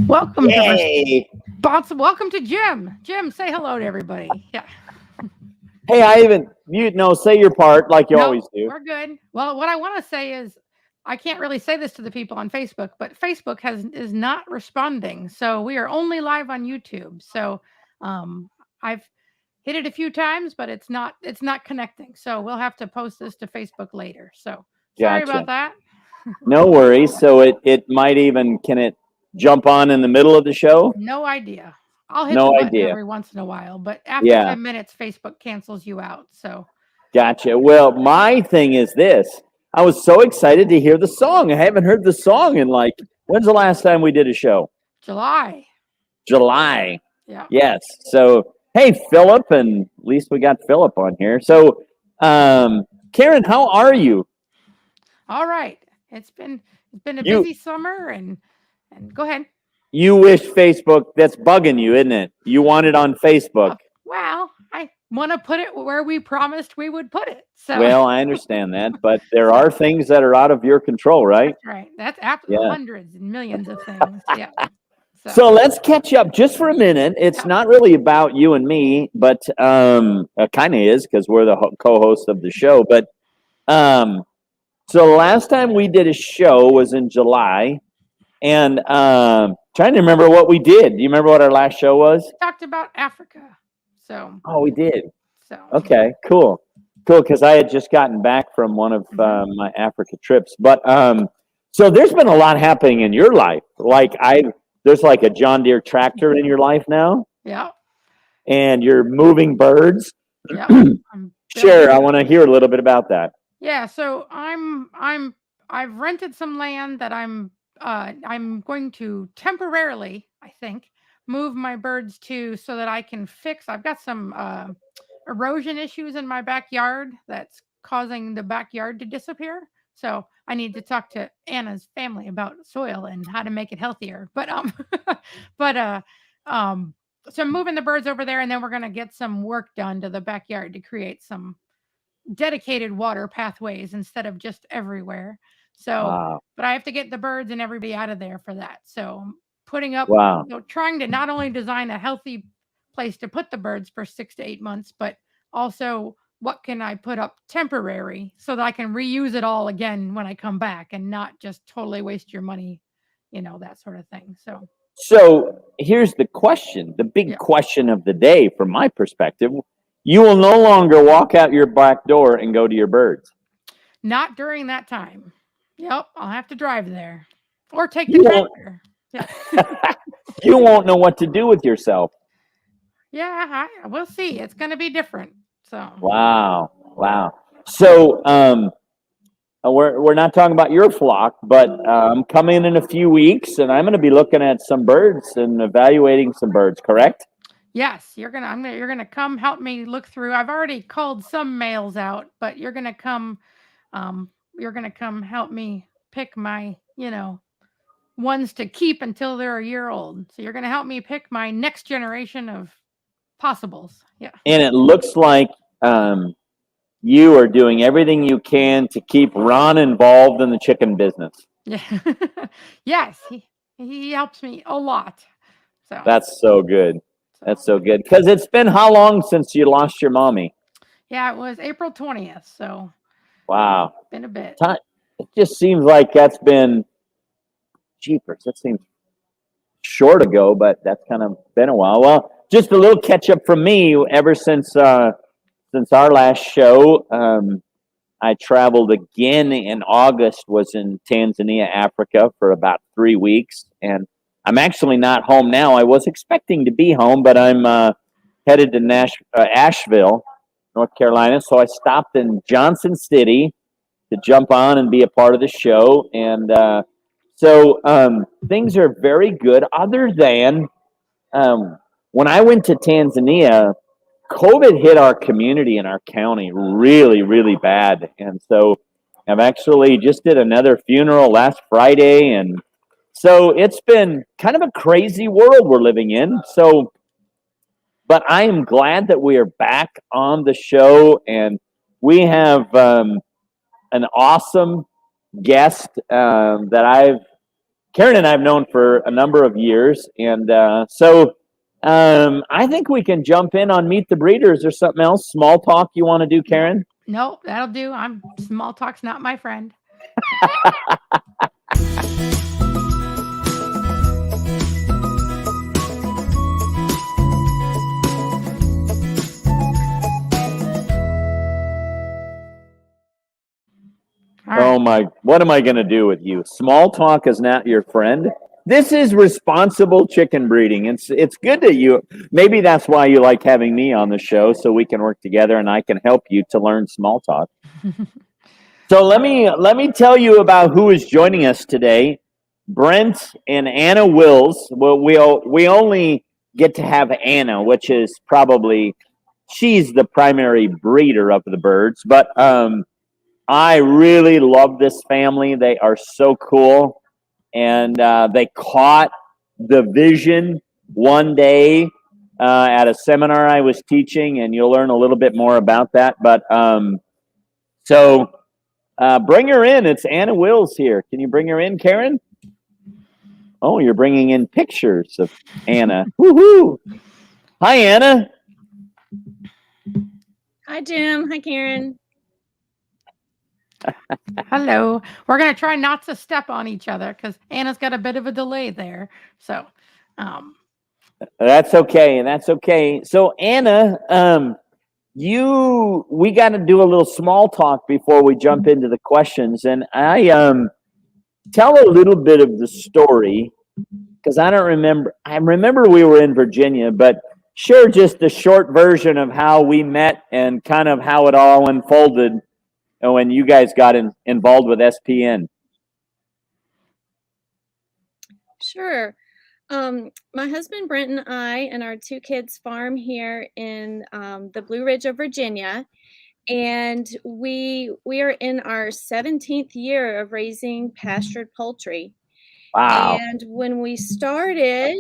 Welcome Yay! welcome to Jim. Jim, say hello to everybody. Yeah. Hey, I even say your part like you No, always do. we're good. Well, what I want to say is I can't really say this to the people on Facebook, but Facebook is not responding. So we are only live on YouTube. So I've hit it a few times, but it's not connecting. So we'll have to post this to Facebook later. So sorry Gotcha. about that. No worries. So it might even can it jump on in the middle of the show? No idea. I'll hit the No button idea. every once in a while, but after Yeah, 10 minutes, Facebook cancels you out. So gotcha. Well, my thing is this. I was so excited to hear the song. I haven't heard the song in when's the last time we did a show? July. July. Yeah. Yes. So hey, Philip, and at least we got Philip on here. So Karen, how are you? All right. It's been a You busy summer and go ahead. you wish Facebook that's bugging you, isn't it? You want it on Facebook. Well, I want to put it where we promised we would put it. So Well, I understand that, but there so are things that are out of your control, right? that's right. That's Yeah. hundreds and millions of things. Yeah. So let's catch up just for a minute. It's Yeah. not really about you and me, but it kind of is because we're the co-host of the show. But so the last time we did a show was in July, and trying to remember what we did. Do you remember what our last show was? Talked about Africa. So Oh, we did. so Okay, cool. Because I had just gotten back from one of my Africa trips. But so there's been a lot happening in your life. There's like a John Deere tractor in your life now, yeah. and you're moving birds. Yeah. Sure, I want to hear a little bit about that. Yeah, so I've rented some land that I'm going to temporarily, I think, move my birds to so that I can fix. I've got some erosion issues in my backyard that's causing the backyard to disappear. So I need to talk to Anna's family about soil and how to make it healthier. But but um so I'm moving the birds over there and then we're gonna get some work done to the backyard to create some dedicated water pathways instead of just everywhere. So, Wow, but I have to get the birds and everybody out of there for that. So, I'm putting up, wow, trying to not only design a healthy place to put the birds for 6 to 8 months, but also what can I put up temporary so that I can reuse it all again when I come back and not just totally waste your money, that sort of thing. So, So here's the question, the big yeah, question of the day from my perspective. You will no longer walk out your back door and go to your birds. not during that time. Yep, I'll have to drive there or take the You won't tractor. Yeah. you won't know what to do with yourself. Yeah, we'll see. It's going to be different. So, Wow. Wow. So we're not talking about your flock, but I'm coming in a few weeks and I'm going to be looking at some birds and evaluating some birds, correct? yes, you're gonna come help me look through. I've already called some males out, but you're gonna come help me pick my, ones to keep until they're a year old. So you're gonna help me pick my next generation of possibles. Yeah. And it looks like you are doing everything you can to keep Ron involved in the chicken business. Yeah. Yes, he helps me a lot. So That's so good. That's so so good. Because it's been how long since you lost your mommy? yeah, it was April 20th. So Wow. been a bit. It just seems like that's been jeepers. That seems short ago, but that's kind of been a while. Well, just a little catch up from me. Ever since our last show, I traveled again in August. Was in Tanzania, Africa, for about 3 weeks, and I'm actually not home now. I was expecting to be home, but I'm headed to Asheville, North Carolina. So I stopped in Johnson City to jump on and be a part of the show. And so things are very good, other than when I went to Tanzania, COVID hit our community and our county really, really bad. And so I've actually just did another funeral last Friday. And so it's been kind of a crazy world we're living in. So, but I am glad that we are back on the show, and we have an awesome guest that I've Karen and I've known for a number of years, and I think we can jump in on Meet the Breeders or something else. Small talk you want to do, Karen? Nope, that'll do. Small talk's not my friend. Oh my, what am I going to do with you? Small talk is not your friend. This is responsible chicken breeding. It's good that you, maybe that's why you like having me on the show, so we can work together and I can help you to learn small talk. So let me tell you about who is joining us today. Brent and Anna Wills. Well, we only get to have Anna, which is probably, she's the primary breeder of the birds, but I really love this family. They are so cool. And they caught the vision one day at a seminar I was teaching, and you'll learn a little bit more about that. But so bring her in. It's Anna Wills here. Can you bring her in, Karen? Oh, you're bringing in pictures of Anna. Woohoo! Hi, Anna. Hi, Jim. Hi, Karen. Hello. We're going to try not to step on each other because Anna's got a bit of a delay there. So that's okay. That's okay. So Anna, we got to do a little small talk before we jump into the questions. And I tell a little bit of the story because I don't remember. I remember we were in Virginia, but share just the short version of how we met and kind of how it all unfolded when you guys got involved with SPN. Sure. My husband Brent and I and our 2 kids farm here in the Blue Ridge of Virginia, and we are in our 17th year of raising pastured poultry. Wow! And when we started,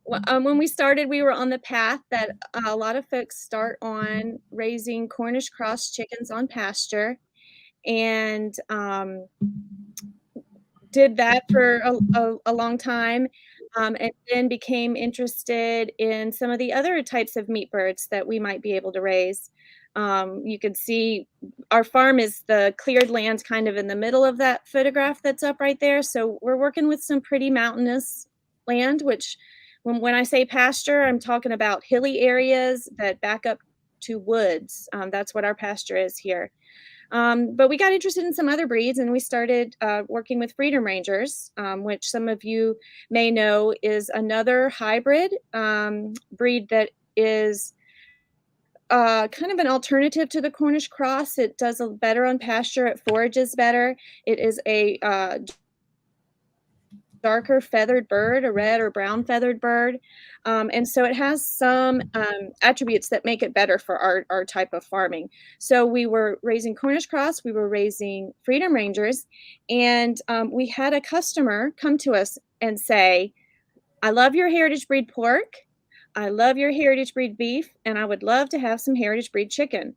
when we started, we were on the path that a lot of folks start on, raising Cornish cross chickens on pasture, and did that for a long time, and then became interested in some of the other types of meat birds that we might be able to raise. You can see our farm is the cleared land kind of in the middle of that photograph that's up right there. So we're working with some pretty mountainous land, which when I say pasture, I'm talking about hilly areas that back up to woods. That's what our pasture is here. But we got interested in some other breeds, and we started working with Freedom Rangers, which some of you may know is another hybrid breed that is kind of an alternative to the Cornish cross. It does better on pasture. It forages better. It is a darker feathered bird, a red or brown feathered bird. And so it has some attributes that make it better for our type of farming. So we were raising Cornish cross, we were raising Freedom Rangers, and we had a customer come to us and say, I love your heritage breed pork, I love your heritage breed beef, and I would love to have some heritage breed chicken.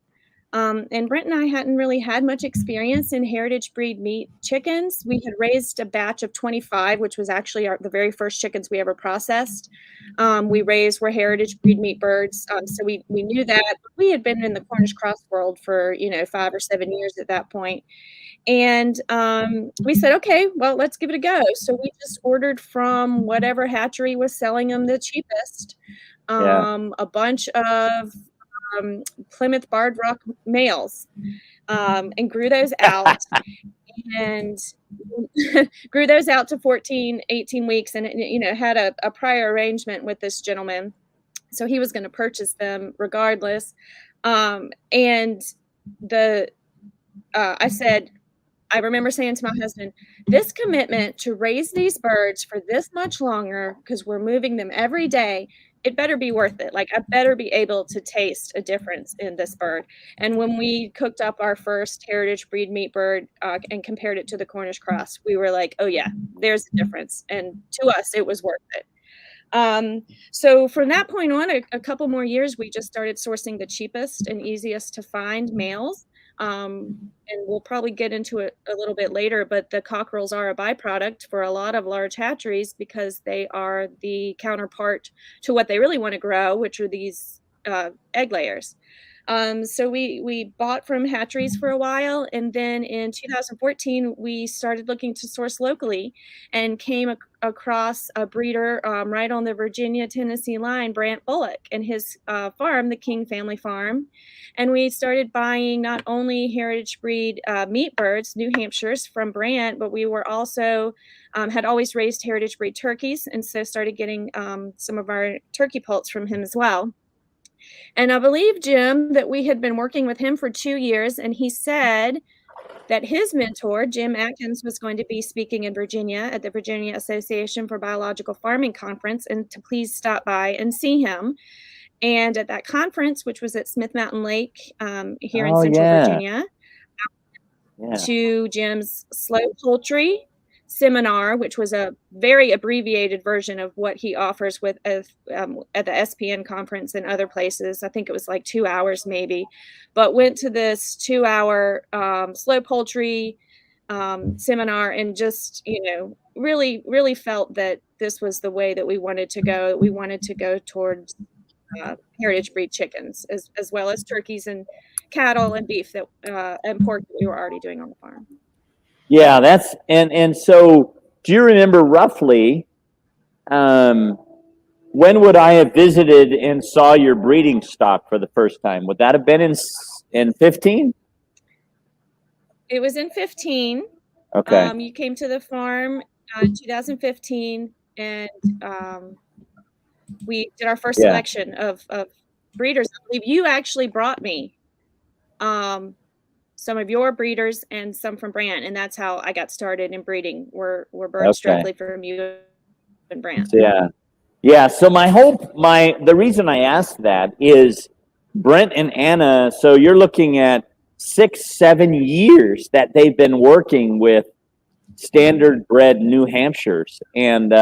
And Brent and I hadn't really had much experience in heritage breed meat chickens. We had raised a batch of 25, which was actually the very first chickens we ever processed. We raised were heritage breed meat birds. So we knew that. We had been in the Cornish cross world for, 5 or 7 years at that point. And we said, okay, well, let's give it a go. So we just ordered from whatever hatchery was selling them the cheapest, a bunch of Plymouth Barred Rock males, and grew those out and grew those out to 14, 18 weeks, and had a prior arrangement with this gentleman, so he was going to purchase them regardless. And I remember saying to my husband, this commitment to raise these birds for this much longer, because we're moving them every day, it better be worth it. Like, I better be able to taste a difference in this bird. And when we cooked up our first heritage breed meat bird and compared it to the Cornish cross, we were like, oh yeah, there's a difference. And to us, it was worth it. So from that point on, a couple more years, we just started sourcing the cheapest and easiest to find males. And we'll probably get into it a little bit later, but the cockerels are a byproduct for a lot of large hatcheries because they are the counterpart to what they really want to grow, which are these egg layers. So we bought from hatcheries for a while, and then in 2014 we started looking to source locally, and came across a breeder right on the Virginia-Tennessee line, Brent Bullock, and his farm, the King Family Farm. And we started buying not only heritage breed meat birds, New Hampshires, from Brent, but we were also had always raised heritage breed turkeys, and so started getting some of our turkey poults from him as well. And I believe, Jim, that we had been working with him for 2 years, and he said that his mentor, Jim Atkins, was going to be speaking in Virginia at the Virginia Association for Biological Farming Conference, and to please stop by and see him. And at that conference, which was at Smith Mountain Lake here in Central Virginia, to Jim's slow poultry seminar, which was a very abbreviated version of what he offers with at the SPN conference and other places. I think it was like 2 hours maybe, but went to this 2-hour slow poultry seminar, and just, really, really felt that this was the way that we wanted to go. We wanted to go towards heritage breed chickens, as well as turkeys and cattle and beef and pork that we were already doing on the farm. Yeah, that's and so do you remember roughly when would I have visited and saw your breeding stock for the first time? Would that have been in 15? It was in 15. Okay. You came to the farm in 2015, and we did our first selection of breeders. I believe you actually brought me some of your breeders and some from Brent, and that's how I got started in breeding. Were birds directly from you and Brent. Yeah. So the reason I asked that is Brent and Anna. So you're looking at 6-7 years that they've been working with Standard Bred New Hampshires, and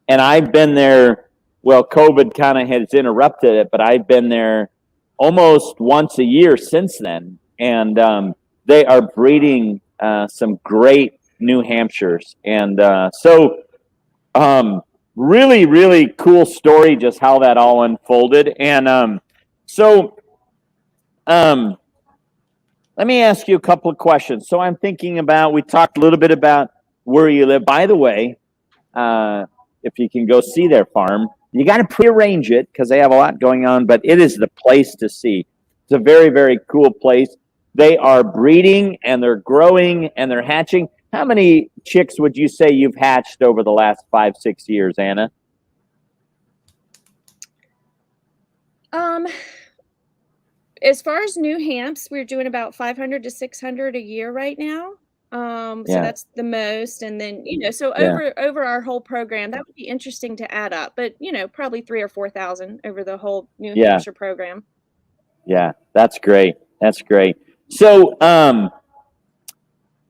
I've been there. Well, COVID kind of has interrupted it, but I've been there almost once a year since then. And they are breeding some great New Hampshires. And really, really cool story, just how that all unfolded. And let me ask you a couple of questions. So I'm thinking about, we talked a little bit about where you live. By the way, if you can go see their farm, you got to prearrange it because they have a lot going on, but it is the place to see. It's a very, very cool place. They are breeding, and they're growing, and they're hatching. How many chicks would you say you've hatched over the last 5-6 years, Anna? As far as New Hamps, we're doing about 500 to 600 a year right now. So that's the most. And then, so over our whole program, that would be interesting to add up, but probably 3,000 or 4,000 over the whole New Hampshire program. Yeah, that's great. That's great. So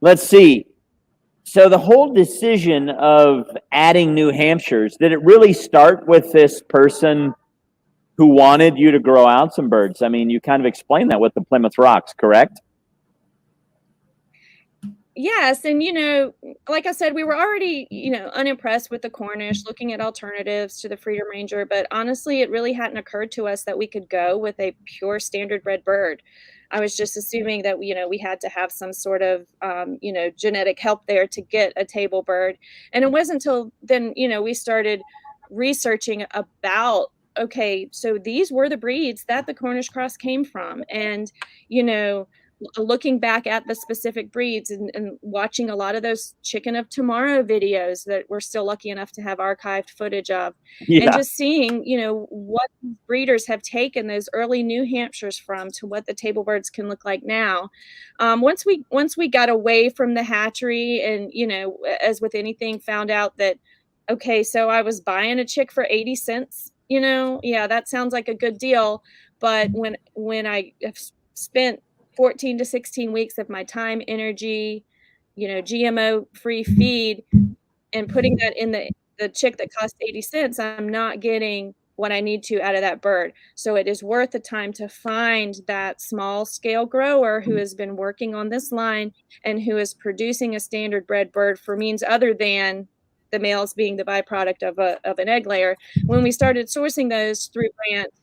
let's see. So the whole decision of adding New Hampshires, did it really start with this person who wanted you to grow out some birds? I mean, you kind of explained that with the Plymouth Rocks, correct? Yes. And, like I said, we were already, unimpressed with the Cornish, looking at alternatives to the Freedom Ranger. But honestly, it really hadn't occurred to us that we could go with a pure standard bred bird. I was just assuming that, we had to have some sort of, genetic help there to get a table bird. And it wasn't until then, we started researching about, okay, so these were the breeds that the Cornish cross came from. And, looking back at the specific breeds and watching a lot of those Chicken of Tomorrow videos that we're still lucky enough to have archived footage of, and just seeing, what breeders have taken those early New Hampshires from to what the table birds can look like now. Once we got away from the hatchery and, as with anything, found out that, okay, so I was buying a chick for 80 cents, that sounds like a good deal. But when I have spent 14 to 16 weeks of my time, energy, GMO free feed, and putting that in the chick that cost 80 cents, I'm not getting what I need to out of that bird. So it is worth the time to find that small scale grower who has been working on this line and who is producing a standard bred bird for means other than the males being the byproduct of an egg layer. When we started sourcing those through Brent,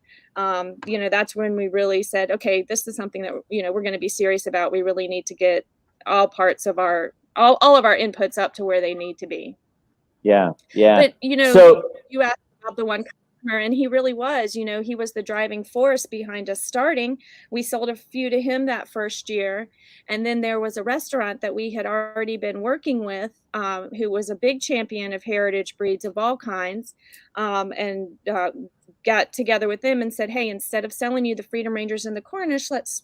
that's when we really said, okay, this is something that, we're going to be serious about. We really need to get all parts of all of our inputs up to where they need to be. Yeah. But, So you asked about the one customer, and he really was, he was the driving force behind us starting. We sold a few to him that first year. And then there was a restaurant that we had already been working with, who was a big champion of heritage breeds of all kinds, and got together with them and said, hey, instead of selling you the Freedom Rangers and the Cornish, let's,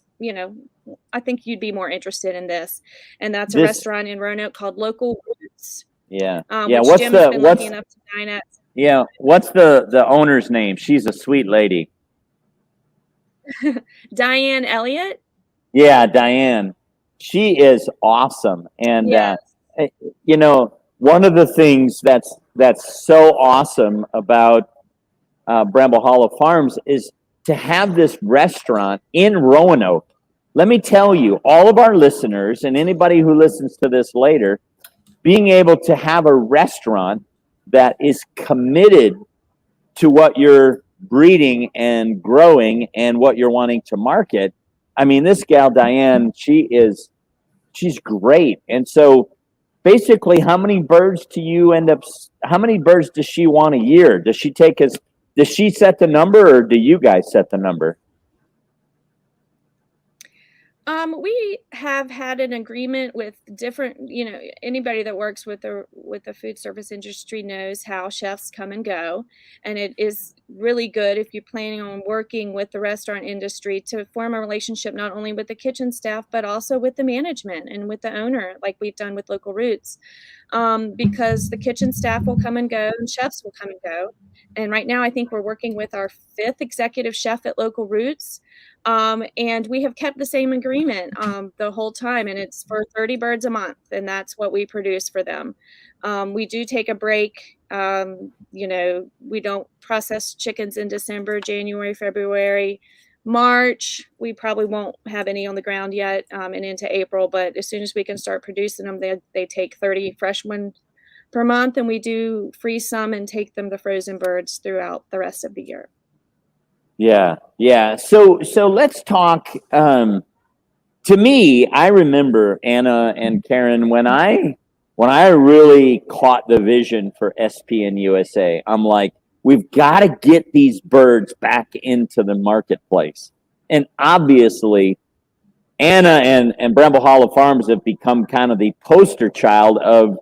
I think you'd be more interested in this. And that's a restaurant in Roanoke called Local Roots. Yeah. Which Jim has been lucky enough to dine at. Yeah. What's the owner's name? She's a sweet lady. Diane Elliott. Yeah, Diane. She is awesome. And Yes. one of the things that's so awesome about Bramble Hollow Farms is to have this restaurant in Roanoke. Let me tell you, all of our listeners and anybody who listens to this later, being able to have a restaurant that is committed to what you're breeding and growing and what you're wanting to market. I mean, this gal, Diane, she's great. And so basically, how many birds does she want a year? Does she set the number, or do you guys set the number? We have had an agreement with different, anybody that works with the food service industry knows how chefs come and go. And it is really good if you're planning on working with the restaurant industry to form a relationship, not only with the kitchen staff, but also with the management and with the owner, like we've done with Local Roots, because the kitchen staff will come and go and chefs will come and go. And right now, I think we're working with our 5th executive chef at Local Roots. And we have kept the same agreement the whole time, and it's for 30 birds a month, and that's what we produce for them. We do take a break. We don't process chickens in December, January, February, March. We probably won't have any on the ground yet, and into April, but as soon as we can start producing them, they take 30 fresh ones per month, and we do freeze some and take them the frozen birds throughout the rest of the year. Yeah. So let's talk. To me, I remember, Anna and Karen, when I really caught the vision for SPN USA, I'm like, we've got to get these birds back into the marketplace. And obviously, Anna and Bramble Hollow Farms have become kind of the poster child of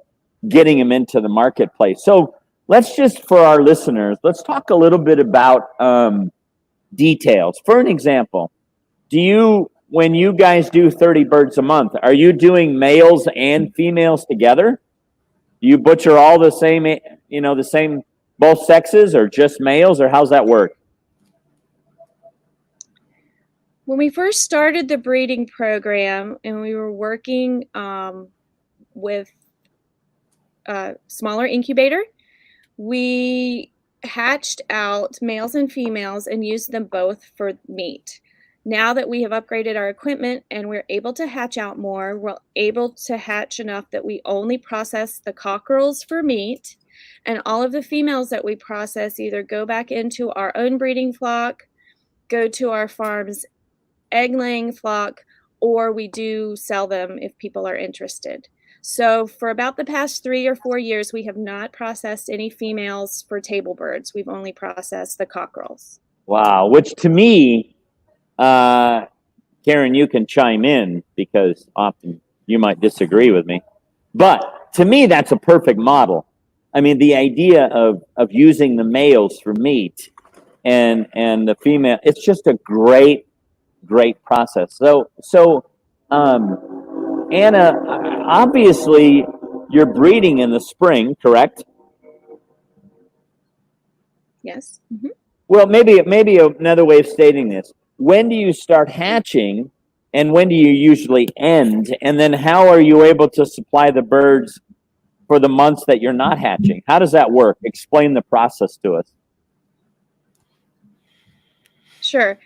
getting them into the marketplace. So let's just, for our listeners, let's talk a little bit about details. For an example, when you guys do 30 birds a month, are you doing males and females together? Do you butcher all the same, both sexes, or just males, or how's that work? When we first started the breeding program and we were working with a smaller incubator, we hatched out males and females and used them both for meat. Now that we have upgraded our equipment and we're able to hatch out more, we're able to hatch enough that we only process the cockerels for meat, and all of the females that we process either go back into our own breeding flock, go to our farm's egg-laying flock, or we do sell them if people are interested. So for about the past 3 or 4 years, we have not processed any females for table birds. We've only processed the cockerels. Wow, which to me, Karen, you can chime in because often you might disagree with me, but to me, that's a perfect model. I mean, the idea of using the males for meat and the female, it's just a great process. So Anna, obviously you're breeding in the spring, correct? Yes. Mm-hmm. Well, maybe another way of stating this. When do you start hatching and when do you usually end? And then how are you able to supply the birds for the months that you're not hatching? How does that work? Explain the process to us. Sure.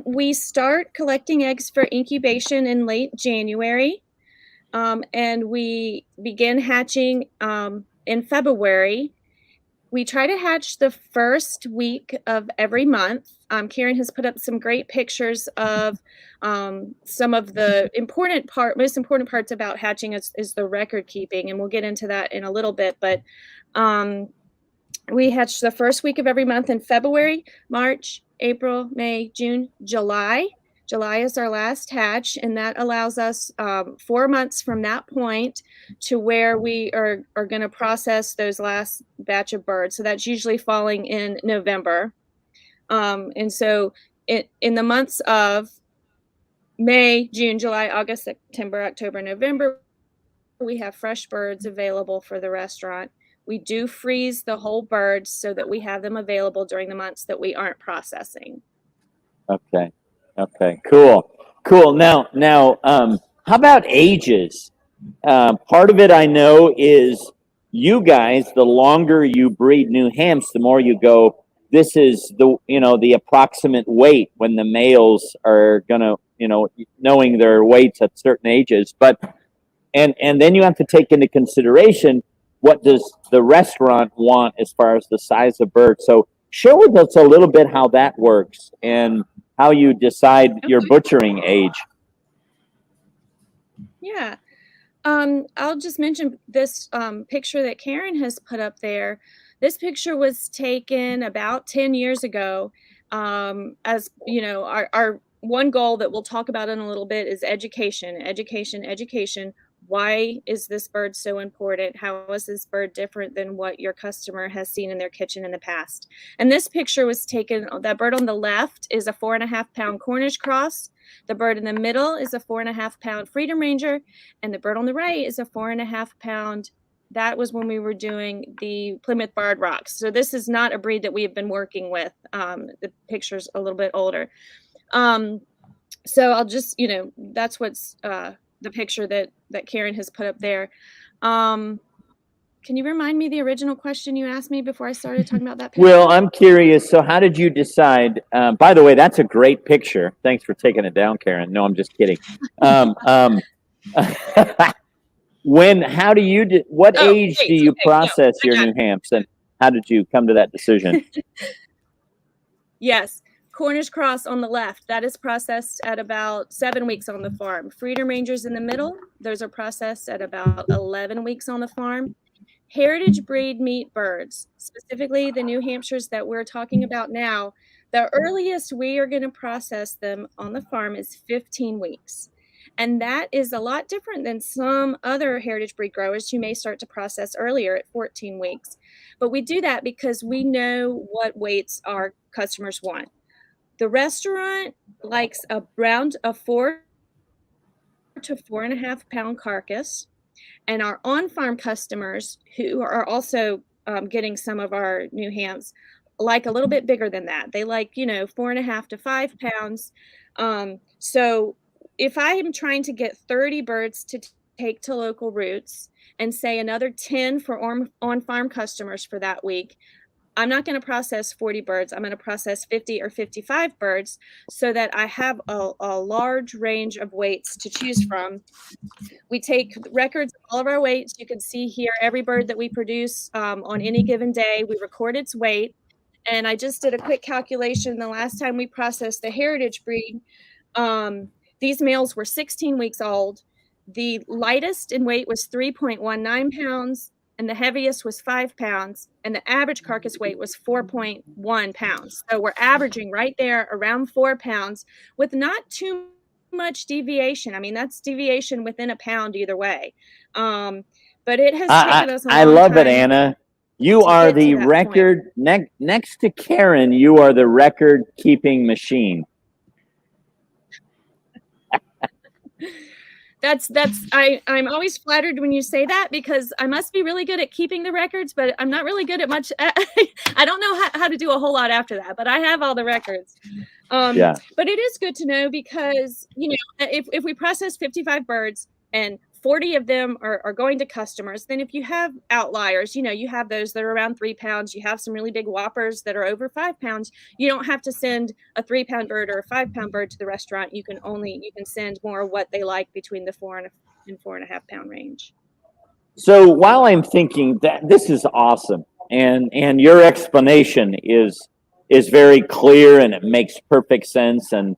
We start collecting eggs for incubation in late January, and we begin hatching in February. We try to hatch the first week of every month. Karen has put up some great pictures of some of the most important parts about hatching is the record keeping, and we'll get into that in a little bit. But we hatch the first week of every month in February, March, April, May, June, July. July is our last hatch, and that allows us 4 months from that point to where we are going to process those last batch of birds. So that's usually falling in November. And so in the months of May, June, July, August, September, October, November, we have fresh birds available for the restaurant. We do freeze the whole birds so that we have them available during the months that we aren't processing. Okay. Okay. Cool. Cool. Now, how about ages? Part of it I know is you guys, the longer you breed new hams, the more you go, this is the approximate weight when the males are gonna, knowing their weights at certain ages. But and then you have to take into consideration what does the restaurant want as far as the size of bird. So share with us a little bit how that works and how you decide your butchering age. Yeah. I'll just mention this picture that Karen has put up there. This picture was taken about 10 years ago. As you know, our one goal that we'll talk about in a little bit is education. Why is this bird so important? How is this bird different than what your customer has seen in their kitchen in the past? And this picture was taken, that bird on the left is a 4.5-pound Cornish cross. The bird in the middle is a 4.5-pound Freedom Ranger. And the bird on the right is a 4.5-pound. That was when we were doing the Plymouth Barred Rocks. So this is not a breed that we have been working with. The picture's a little bit older. So I'll just, that's what's the picture that Karen has put up there. Can you remind me the original question you asked me before I started talking about that picture? Well, I'm curious. So how did you decide? By the way, that's a great picture. Thanks for taking it down, Karen. No, I'm just kidding. How do you, what age do you process your new hams, and how did you come to that decision? Yes. Cornish cross on the left, that is processed at about 7 weeks on the farm. Freedom Rangers in the middle, those are processed at about 11 weeks on the farm. Heritage breed meat birds, specifically the New Hampshires that we're talking about now, the earliest we are going to process them on the farm is 15 weeks. And that is a lot different than some other heritage breed growers who may start to process earlier at 14 weeks. But we do that because we know what weights our customers want. The restaurant likes a 4 to 4.5-pound carcass, and our on-farm customers who are also getting some of our new hams like a little bit bigger than that. They like 4.5 to 5 pounds. So if I am trying to get 30 birds to take to local routes and say another 10 for on-farm customers for that week, I'm not going to process 40 birds. I'm going to process 50 or 55 birds so that I have a large range of weights to choose from. We take records of all of our weights. You can see here every bird that we produce on any given day. We record its weight. And I just did a quick calculation. The last time we processed the heritage breed, these males were 16 weeks old. The lightest in weight was 3.19 pounds. And the heaviest was 5 pounds, and the average carcass weight was 4.1 pounds. So we're averaging right there around 4 pounds with not too much deviation. I mean, that's deviation within a pound either way. But it has taken us a long time. I love it, Anna. You are the record, next to Karen, you are the record-keeping machine. I'm always flattered when you say that, because I must be really good at keeping the records, but I'm not really good at much. I don't know how to do a whole lot after that, but I have all the records. But it is good to know because, if we process 55 birds and 40 of them are going to customers. Then if you have outliers, you have those that are around 3 pounds, you have some really big whoppers that are over 5 pounds, you don't have to send a 3-pound bird or a 5-pound bird to the restaurant. You can send more what they like between the 4.5 pound range. So while I'm thinking that this is awesome, and your explanation is very clear and it makes perfect sense, and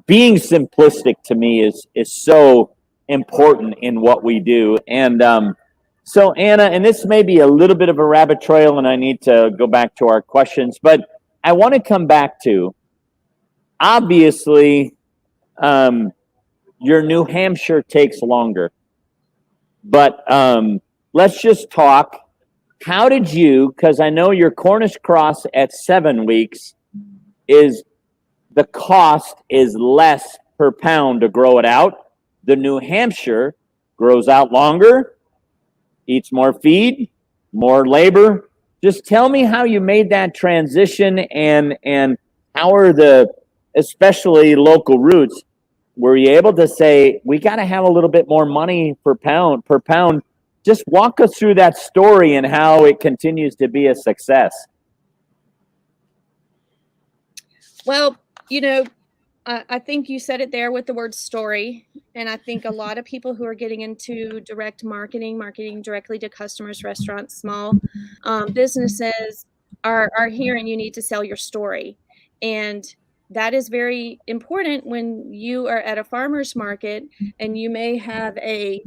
being simplistic to me is so important in what we do. And so Anna, and this may be a little bit of a rabbit trail, and I need to go back to our questions, but I want to come back to, obviously, your New Hampshire takes longer. But let's just talk. How did you, because I know your Cornish cross at 7 weeks the cost is less per pound to grow it out. The New Hampshire grows out longer, eats more feed, more labor. Just tell me how you made that transition, and how are especially local roots, were you able to say, we got to have a little bit more money per pound? Just walk us through that story and how it continues to be a success. Well, I think you said it there with the word story. And I think a lot of people who are getting into direct marketing directly to customers, restaurants, small businesses are hearing you need to sell your story. And that is very important when you are at a farmer's market and you may have a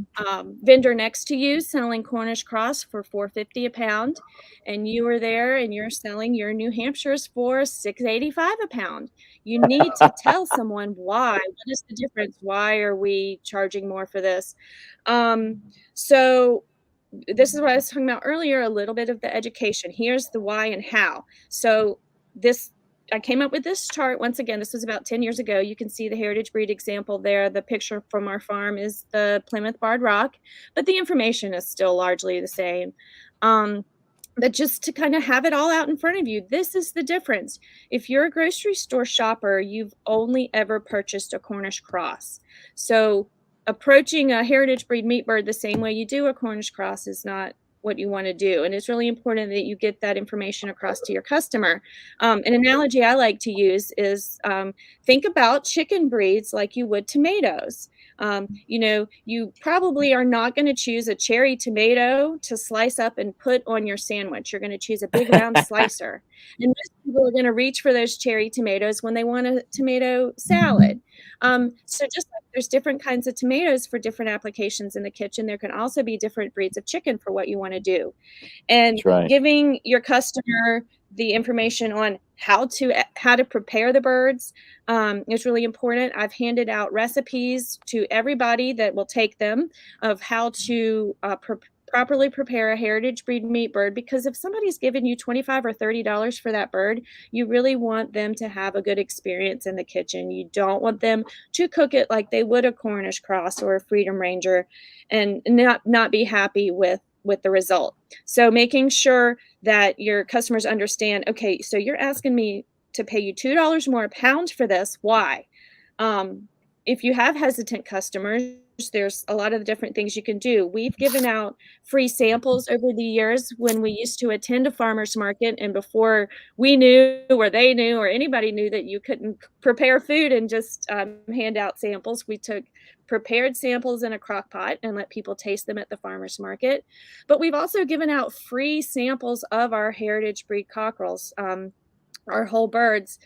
vendor next to you selling Cornish cross for $4.50 a pound, and you are there and you're selling your New Hampshires for $6.85 a pound. You need to tell someone why. What is the difference? Why are we charging more for this? So this is what I was talking about earlier, a little bit of the education. Here's the why and how. So I came up with this chart. Once again, this was about 10 years ago. You can see the heritage breed example there. The picture from our farm is the Plymouth Barred Rock, but the information is still largely the same. But just to kind of have it all out in front of you, this is the difference. If you're a grocery store shopper, you've only ever purchased a Cornish cross. So approaching a heritage breed meat bird the same way you do a Cornish cross is not what you want to do. And it's really important that you get that information across to your customer. An analogy I like to use is think about chicken breeds like you would tomatoes. You probably are not going to choose a cherry tomato to slice up and put on your sandwich. You're going to choose a big round slicer. And most people are going to reach for those cherry tomatoes when they want a tomato salad. So just like there's different kinds of tomatoes for different applications in the kitchen, there can also be different breeds of chicken for what you want to do. And right. Giving your customer the information on how to prepare the birds is really important. I've handed out recipes to everybody that will take them of how to properly prepare a heritage breed meat bird, because if somebody's given you $25 or $30 for that bird, you really want them to have a good experience in the kitchen. You don't want them to cook it like they would a Cornish cross or a Freedom Ranger and not be happy with the result. So making sure that your customers understand, okay, so you're asking me to pay you $2 more a pound for this. Why? If you have hesitant customers, there's a lot of different things you can do. We've given out free samples over the years when we used to attend a farmer's market, and before we knew or they knew or anybody knew that you couldn't prepare food and just hand out samples, we took prepared samples in a crock pot and let people taste them at the farmer's market. But we've also given out free samples of our heritage breed cockerels, our whole birds.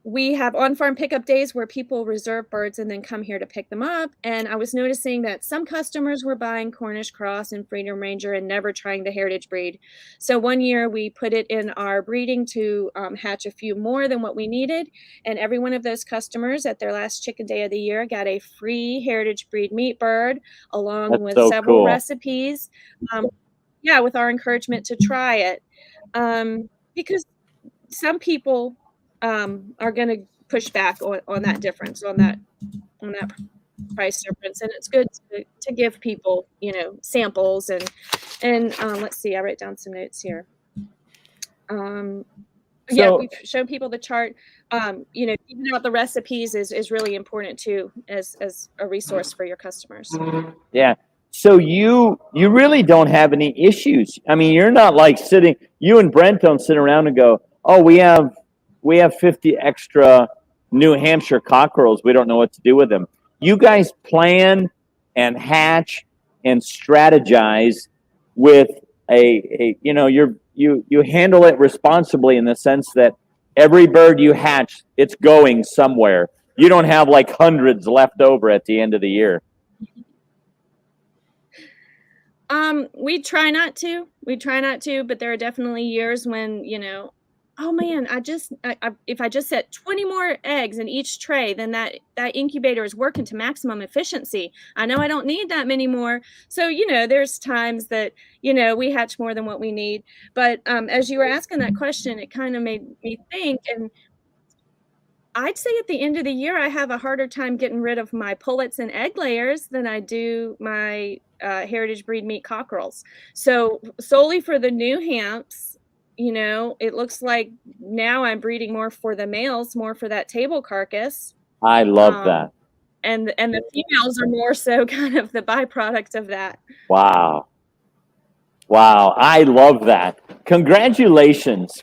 We have on-farm pickup days where people reserve birds and then come here to pick them up. And I was noticing that some customers were buying Cornish cross and Freedom Ranger and never trying the heritage breed. So one year we put it in our breeding to hatch a few more than what we needed. And every one of those customers at their last chicken day of the year got a free heritage breed meat bird along with several recipes. With our encouragement to try it. Because some people are going to push back on that difference, on that price difference, and it's good to give people samples and let's see, I write down some notes here. Yeah, So we've shown people the chart. Giving out the recipes is really important too, as a resource for your customers. yeah. So you really don't have any issues. I mean, you're not like sitting. You and Brent don't sit around and go, "Oh, we have 50 extra New Hampshire cockerels. We don't know what to do with them." You guys plan and hatch and strategize with you handle it responsibly in the sense that every bird you hatch, it's going somewhere. You don't have like hundreds left over at the end of the year. We try not to. But there are definitely years when, oh man, if I just set 20 more eggs in each tray, then that incubator is working to maximum efficiency. I know I don't need that many more. So, there's times that, we hatch more than what we need. But as you were asking that question, it kind of made me think, and I'd say at the end of the year, I have a harder time getting rid of my pullets and egg layers than I do my heritage breed meat cockerels. So solely for the new Hamps, it looks like now I'm breeding more for the males, more for that table carcass. I love that. And the females are more so kind of the byproduct of that. Wow. I love that. Congratulations.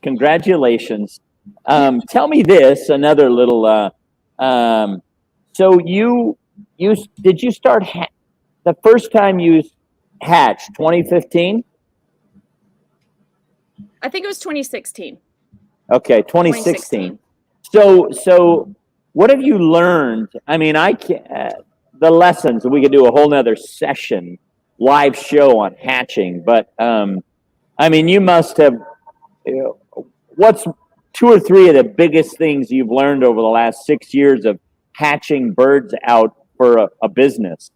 Tell me this, another little, so you did you start the first time you hatched 2015? I think it was 2016. Okay, 2016. So what have you learned? I mean, the lessons, we could do a whole nother session, live show on hatching, but I mean, you must have, what's 2 or 3 of the biggest things you've learned over the last 6 years of hatching birds out for a business?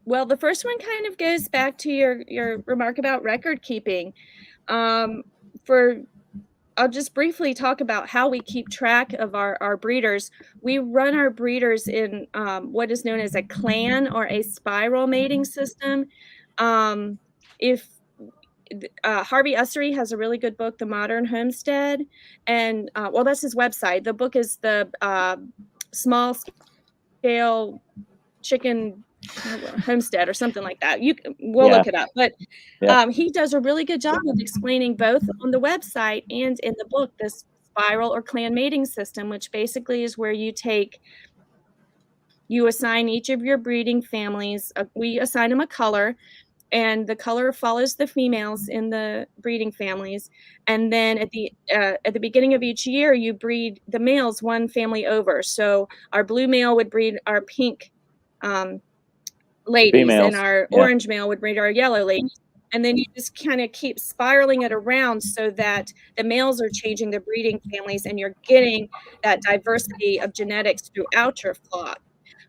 Well, the first one kind of goes back to your remark about record keeping. I'll just briefly talk about how we keep track of our breeders. We run our breeders in what is known as a clan or a spiral mating system. If Harvey Ussery has a really good book, The Modern Homestead, and that's his website. The book is the Small Scale Chicken Homestead or something like that. We'll look it up, but he does a really good job of explaining both on the website and in the book this spiral or clan mating system, which basically is where you assign each of your breeding families. We assign them a color, and the color follows the females in the breeding families. And then at the beginning of each year, you breed the males one family over. So our blue male would breed our pink ladies, females, and our orange male would breed our yellow ladies. And then you just kind of keep spiraling it around so that the males are changing their breeding families and you're getting that diversity of genetics throughout your flock.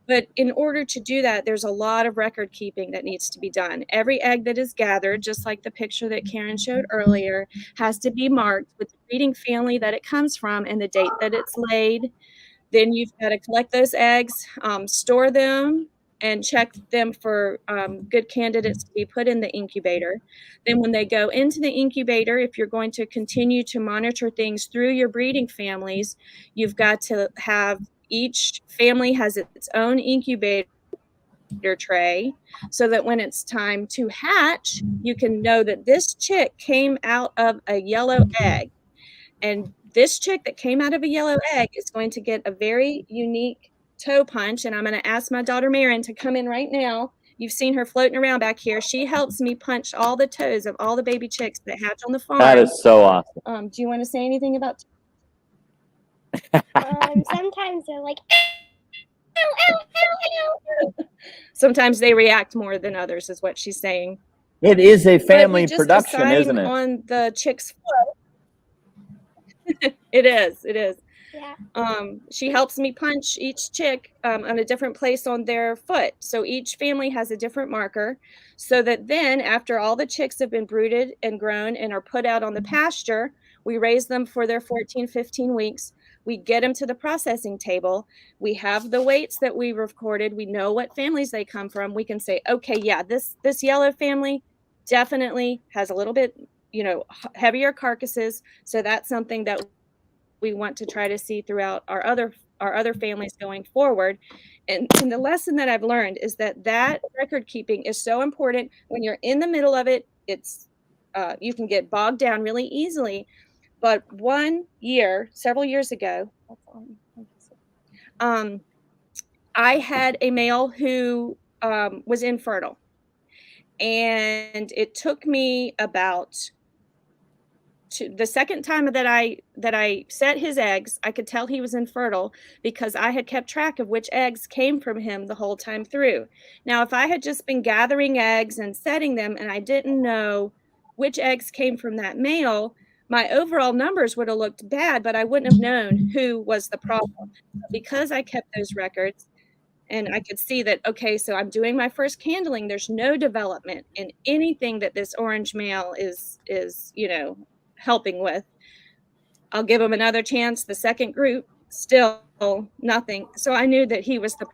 But in order to do that, there's a lot of record keeping that needs to be done. Every egg that is gathered, just like the picture that Karen showed earlier, has to be marked with the breeding family that it comes from and the date that it's laid. Then you've got to collect those eggs, store them, and check them for good candidates to be put in the incubator. Then when they go into the incubator, if you're going to continue to monitor things through your breeding families, you've got to have each family has its own incubator tray so that when it's time to hatch, you can know that this chick came out of a yellow egg. And this chick that came out of a yellow egg is going to get a very unique toe punch. And I'm going to ask my daughter Marin to come in right now. You've seen her floating around back here. She helps me punch all the toes of all the baby chicks that hatch on the farm. That is so awesome. Do you want to say anything about sometimes they're like, ow, ow, ow, ow. Sometimes they react more than others, is what she's saying. It is a family production, isn't it? On the chick's foot. It is. Yeah. She helps me punch each chick on a different place on their foot. So each family has a different marker, so that then after all the chicks have been brooded and grown and are put out on the pasture, we raise them for their 14, 15 weeks. We get them to the processing table. We have the weights that we recorded. We know what families they come from. We can say, okay, yeah, this yellow family, definitely has a little bit, heavier carcasses. So that's something that we want to try to see throughout our other families going forward. And the lesson that I've learned is that record keeping is so important. When you're in the middle of it, it's you can get bogged down really easily. But several years ago, I had a male who was infertile, and it took me about the second time that I set his eggs. I could tell he was infertile because I had kept track of which eggs came from him the whole time through. Now, if I had just been gathering eggs and setting them and I didn't know which eggs came from that male, my overall numbers would have looked bad, but I wouldn't have known who was the problem. Because I kept those records, and I could see that, okay, so I'm doing my first candling. There's no development in anything that this orange male is helping with. I'll give him another chance. The second group, still nothing. So I knew that he was the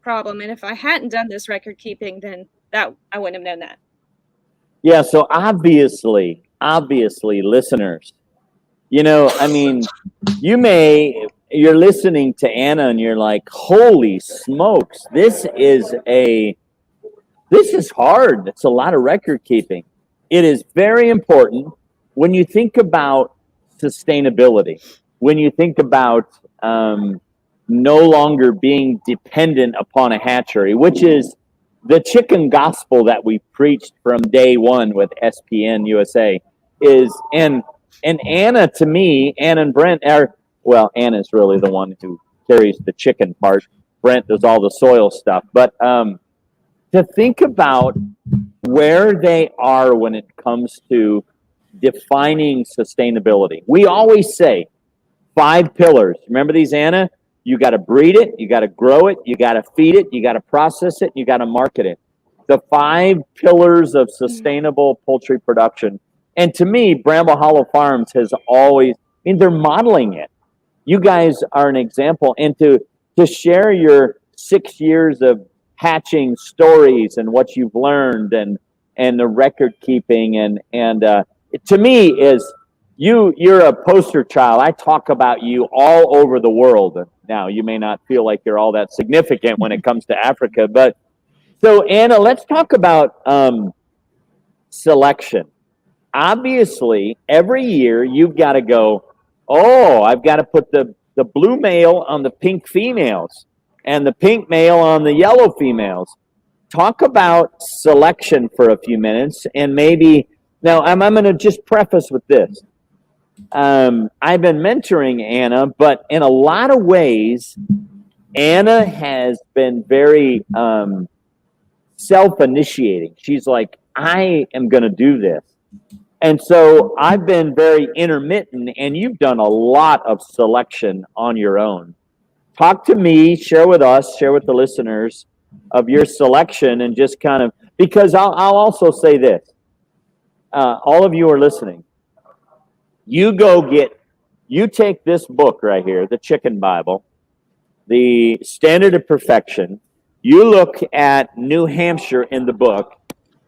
problem. And if I hadn't done this record keeping, then that I wouldn't have known that. Yeah, so obviously, listeners, I mean, you're listening to Anna and you're like, holy smokes, this is hard. It's a lot of record keeping. It is very important when you think about sustainability, when you think about no longer being dependent upon a hatchery, which is the chicken gospel that we preached from day one with SPN USA and Anna, to me, Anna and Brent Anna's really the one who carries the chicken part. Brent does all the soil stuff. But to think about where they are when it comes to defining sustainability. We always say 5 pillars. Remember these, Anna? You got to breed it, you got to grow it, you got to feed it, you got to process it, you got to market it. The 5 pillars of sustainable poultry production. And to me, Bramble Hollow Farms has always, they're modeling it. You guys are an example. And to share your 6 years of hatching stories and what you've learned and the record keeping and to me is you're a poster child. I talk about you all over the world. Now, you may not feel like you're all that significant when it comes to Africa, but so Anna, let's talk about selection. Obviously, every year you've got to go, oh, I've got to put the blue male on the pink females and the pink male on the yellow females. Talk about selection for a few minutes, and maybe now I'm going to just preface with this. I've been mentoring Anna, but in a lot of ways, Anna has been very self-initiating. She's like, I am going to do this. And so I've been very intermittent, and you've done a lot of selection on your own. Talk to me, share with us, share with the listeners of your selection, and just kind of, because I'll also say this. All of you are listening. You take this book right here, the Chicken Bible, the Standard of Perfection. You look at New Hampshire in the book,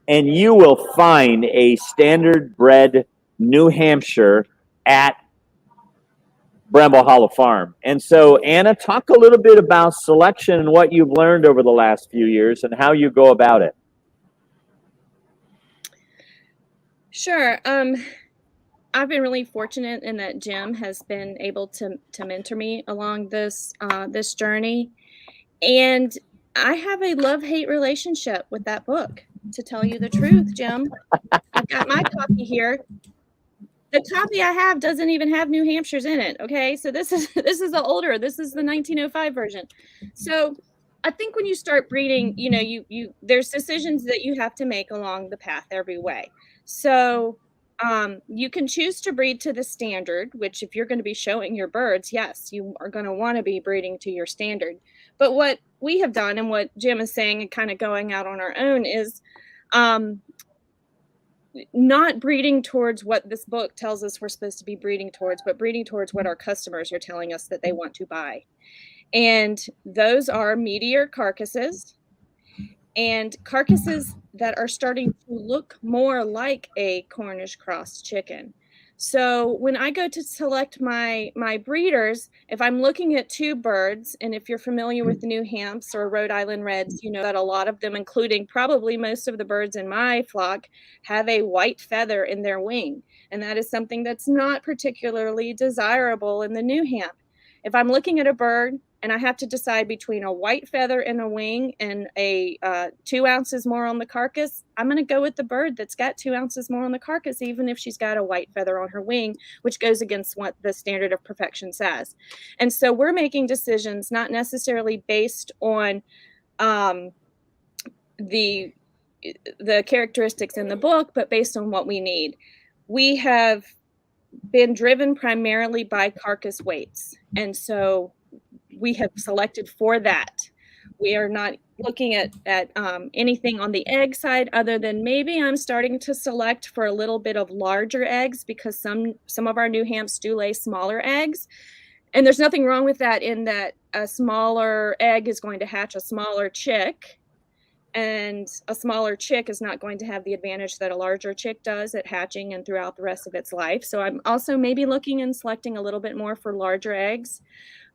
and you will find a Standard Bred New Hampshire at Bramble Hollow Farm. And so, Anna, talk a little bit about selection and what you've learned over the last few years and how you go about it. Sure. I've been really fortunate in that Jim has been able to mentor me along this journey, and I have a love-hate relationship with that book. To tell you the truth, Jim, I've got my copy here. The copy I have doesn't even have New Hampshires in it. Okay, so this is the older. This is the 1905 version. So I think when you start breeding, you there's decisions that you have to make along the path every way. So you can choose to breed to the standard, which if you're going to be showing your birds, yes, you are going to want to be breeding to your standard. But what we have done and what Jim is saying and kind of going out on our own is not breeding towards what this book tells us we're supposed to be breeding towards, but breeding towards what our customers are telling us that they want to buy. And those are meatier carcasses and carcasses that are starting to look more like a Cornish cross chicken. So when I go to select my breeders, if I'm looking at two birds, and if you're familiar with the New Hampshire or Rhode Island Reds, you know that a lot of them, including probably most of the birds in my flock, have a white feather in their wing. And that is something that's not particularly desirable in the New Hampshire. If I'm looking at a bird and I have to decide between a white feather in a wing and a 2 ounces more on the carcass, I'm going to go with the bird that's got 2 ounces more on the carcass, even if she's got a white feather on her wing, which goes against what the standard of perfection says. And so we're making decisions not necessarily based on the characteristics in the book, but based on what we need. We have been driven primarily by carcass weights, and so we have selected for that. We are not looking at anything on the egg side, other than maybe I'm starting to select for a little bit of larger eggs, because some of our New Hampshires do lay smaller eggs, and there's nothing wrong with that, in that a smaller egg is going to hatch a smaller chick, and a smaller chick is not going to have the advantage that a larger chick does at hatching and throughout the rest of its life. So I'm also maybe looking and selecting a little bit more for larger eggs.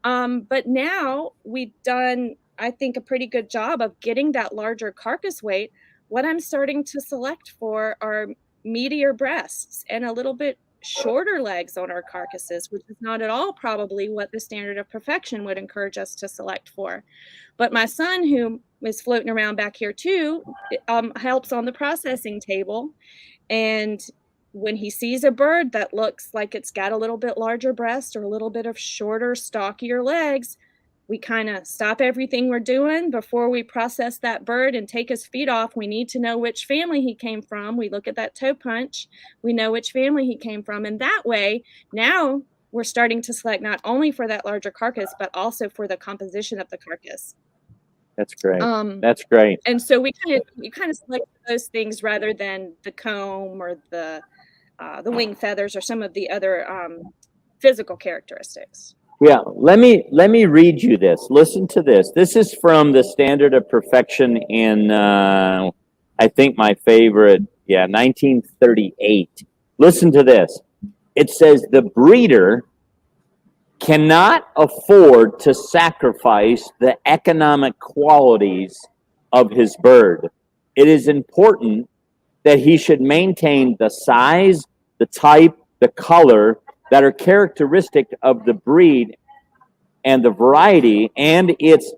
But now we've done, I think, a pretty good job of getting that larger carcass weight. What I'm starting to select for are meatier breasts and a little bit shorter legs on our carcasses, which is not at all probably what the standard of perfection would encourage us to select for. But my son, who is floating around back here too, helps on the processing table. And when he sees a bird that looks like it's got a little bit larger breast or a little bit of shorter, stockier legs, we kind of stop everything we're doing before we process that bird and take his feet off. We need to know which family he came from. We look at that toe punch. We know which family he came from. And that way, now we're starting to select not only for that larger carcass, but also for the composition of the carcass. That's great. That's great. And so we kind of select those things rather than the comb or the wing feathers or some of the other physical characteristics. Yeah, let me read you this. Listen to this. This is from the Standard of Perfection in I think my favorite, 1938. Listen to this. It says the breeder cannot afford to sacrifice the economic qualities of his bird. It is important that he should maintain the size, the type, the color that are characteristic of the breed and the variety and its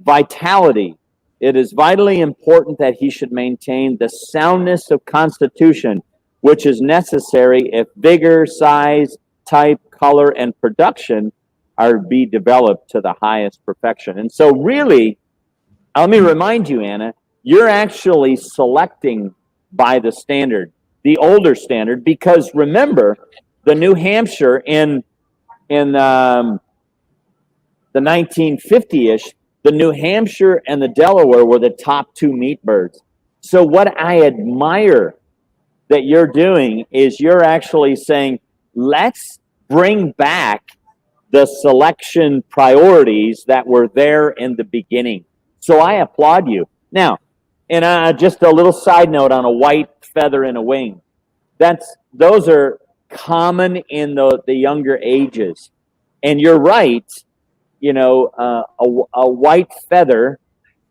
vitality. It is vitally important that he should maintain the soundness of constitution, which is necessary if vigor, size, type, color, and production are to be developed to the highest perfection. And so really, let me remind you, Anna, you're actually selecting by the standard, the older standard, because remember, the New Hampshire in the 1950-ish, the New Hampshire and the Delaware were the top two meat birds. So what I admire that you're doing is you're actually saying, let's bring back the selection priorities that were there in the beginning. So I applaud you. Now, and just a little side note on a white feather in a wing. Those are common in the younger ages. And you're right, you know, a white feather,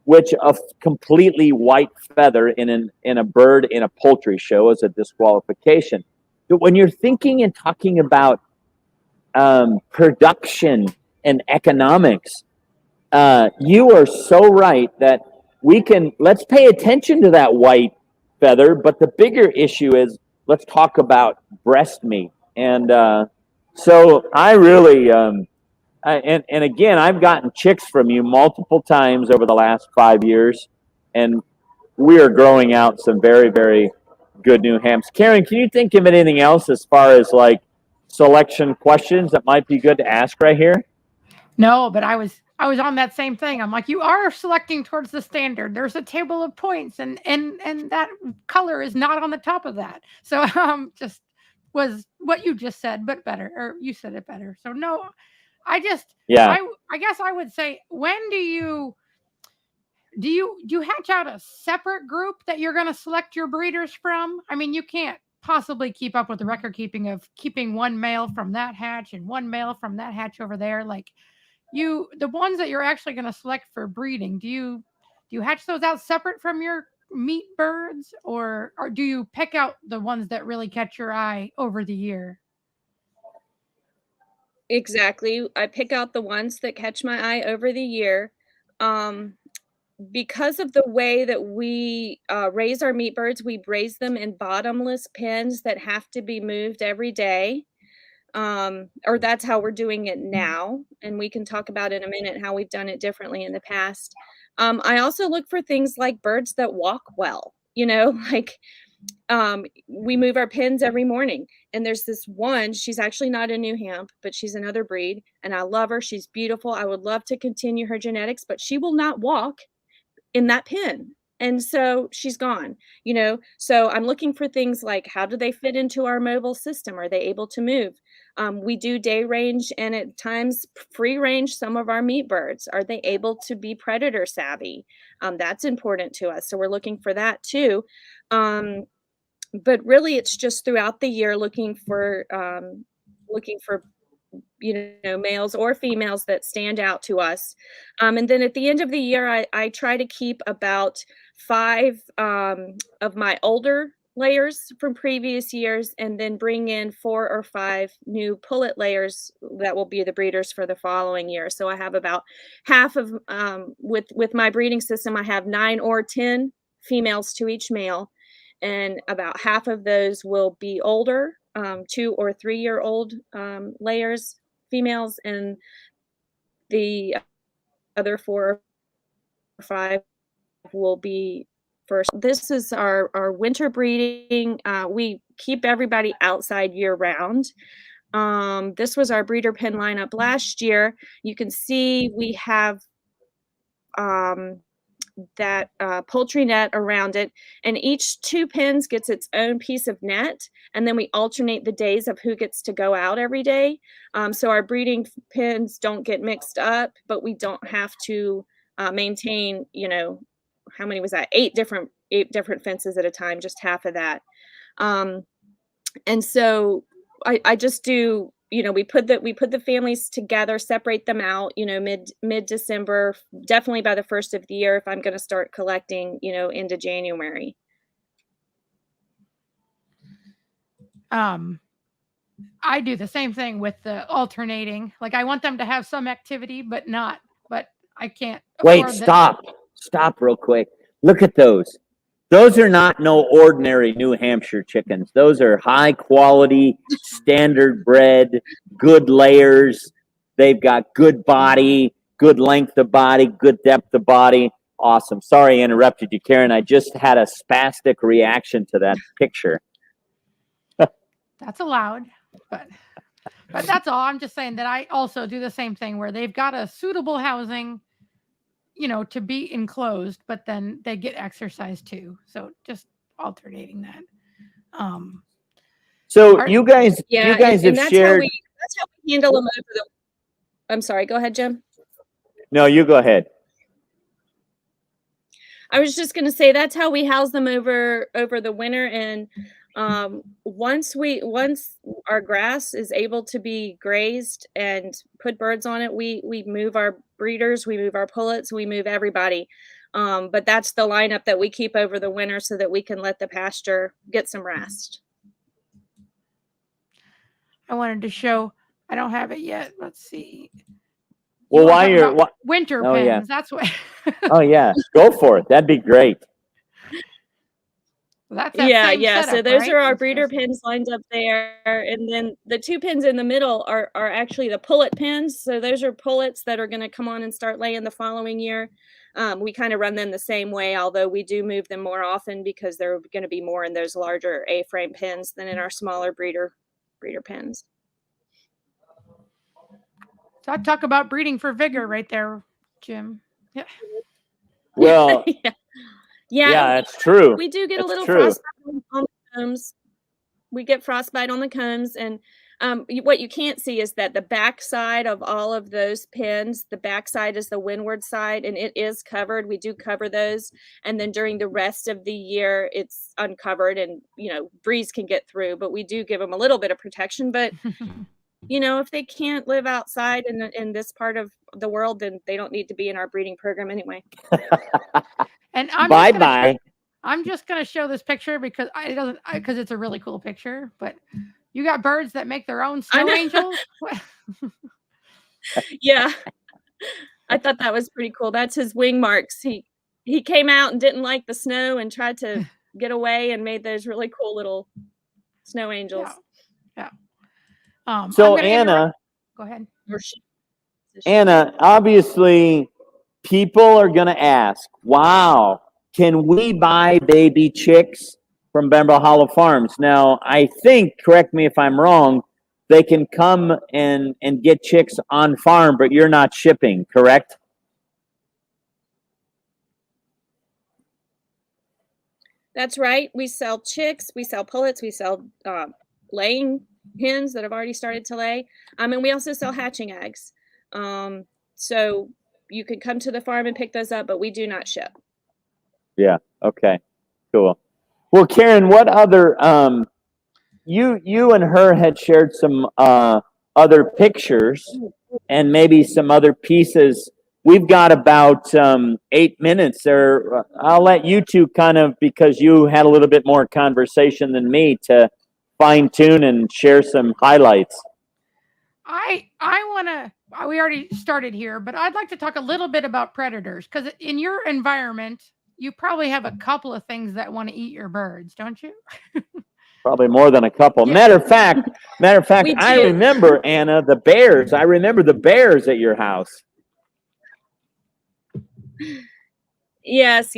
which a completely white feather in a bird in a poultry show is a disqualification. But when you're thinking and talking about production and economics, you are so right that let's pay attention to that white feather, but the bigger issue is let's talk about breast meat. And so I really, and again, I've gotten chicks from you multiple times over the last 5 years, and we are growing out some very, very good New Hampshires. Karen, can you think of anything else as far as like selection questions that might be good to ask right here? No, but I was on that same thing. I'm like, you are selecting towards the standard. There's a table of points, and that color is not on the top of that. So just was what you just said, but better, or you said it better. So no, I guess I would say, when do you do you hatch out a separate group that you're going to select your breeders from? I mean, you can't possibly keep up with the record keeping of keeping one male from that hatch and one male from that hatch over there. Like the ones that you're actually going to select for breeding, do you hatch those out separate from your meat birds, or do you pick out the ones that really catch your eye over the year? Exactly. I pick out the ones that catch my eye over the year. Um, because of the way that we raise our meat birds, we raise them in bottomless pens that have to be moved every day. Or that's how we're doing it now. And we can talk about in a minute how we've done it differently in the past. I also look for things like birds that walk well, like we move our pens every morning. And there's this one, she's actually not a New Hamp, but she's another breed. And I love her. She's beautiful. I would love to continue her genetics, but she will not walk in that pen. And so she's gone, So I'm looking for things like, how do they fit into our mobile system? Are they able to move? We do day range and at times free range some of our meat birds. Are they able to be predator savvy? That's important to us. So we're looking for that too. But really it's just throughout the year looking for males or females that stand out to us. And then at the end of the year, I try to keep about 5 of my older layers from previous years and then bring in 4 or 5 new pullet layers that will be the breeders for the following year. So I have about half of, with my breeding system, I have 9 or 10 females to each male. And about half of those will be older, 2 or 3 year old layers, females, and the other 4 or 5 will be first. This is our winter breeding. We keep everybody outside year round. This was our breeder pen lineup last year. You can see we have that poultry net around it, and each 2 pens gets its own piece of net, and then we alternate the days of who gets to go out every day. So our breeding pens don't get mixed up, but we don't have to maintain, how many was that? 8 different fences at a time, just half of that. And so I just do, we put the families together, separate them out, mid December, definitely by the first of the year if I'm going to start collecting, into January. I do the same thing with the alternating. Like I want them to have some activity, but I can't. Wait, stop real quick. Look at those. Those are not no ordinary New Hampshire chickens. Those are high quality, standard bred, good layers. They've got good body, good length of body, good depth of body. Awesome. Sorry I interrupted you, Karen. I just had a spastic reaction to that picture. That's allowed, but that's all. I'm just saying that I also do the same thing where they've got a suitable housing, to be enclosed, but then they get exercise too. So just alternating that. So you guys have shared. That's how we handle them over the. I'm sorry. Go ahead, Jim. No, you go ahead. I was just going to say that's how we house them over the winter, and once our grass is able to be grazed and put birds on it, we move our breeders, we move our pullets, we move everybody. But that's the lineup that we keep over the winter so that we can let the pasture get some rest. I wanted to show. I don't have it yet. Let's see. Well, while you're winter pens, yeah. That's what. Oh yeah, go for it. That'd be great. That's yeah. Setup, so those right? are our breeder pens lined up there, and then the 2 pens in the middle are actually the pullet pens. So those are pullets that are going to come on and start laying the following year. We kind of run them the same way, although we do move them more often because there are going to be more in those larger A-frame pens than in our smaller breeder pens. So I talk about breeding for vigor right there, Jim. Yeah. Well, yeah, that's true. We do get that's a little true. frostbite on the combs. We get frostbite on the combs, and What you can't see is that the back side of all of those pens, the back side is the windward side, and it is covered. We do cover those. And then during the rest of the year, it's uncovered and, breeze can get through, but we do give them a little bit of protection. But, if they can't live outside in this part of the world, then they don't need to be in our breeding program anyway. And Bye-bye. I'm just gonna show this picture because because it's a really cool picture. But you got birds that make their own snow angels. Yeah, I thought that was pretty cool. That's his wing marks. He came out and didn't like the snow and tried to get away and made those really cool little snow angels. Yeah. So Anna, go ahead. Anna, obviously, people are going to ask, "Wow, can we buy baby chicks from Bramble Hollow Farms?" Now, I think, correct me if I'm wrong, they can come and get chicks on farm, but you're not shipping, correct? That's right. We sell chicks, we sell pullets, we sell laying hens that have already started to lay. And we also sell hatching eggs. So you can come to the farm and pick those up, but we do not ship. Yeah. Okay. Cool. Well, Karen, what other you and her had shared some other pictures and maybe some other pieces. We've got about 8 minutes there. I'll let you two kind of, because you had a little bit more conversation than me, to fine tune and share some highlights. I want to. We already started here, but I'd like to talk a little bit about predators, because in your environment, you probably have a couple of things that want to eat your birds, don't you? Probably more than a couple. Yeah. Matter of fact, I remember, Anna, the bears. I remember the bears at your house. Yes.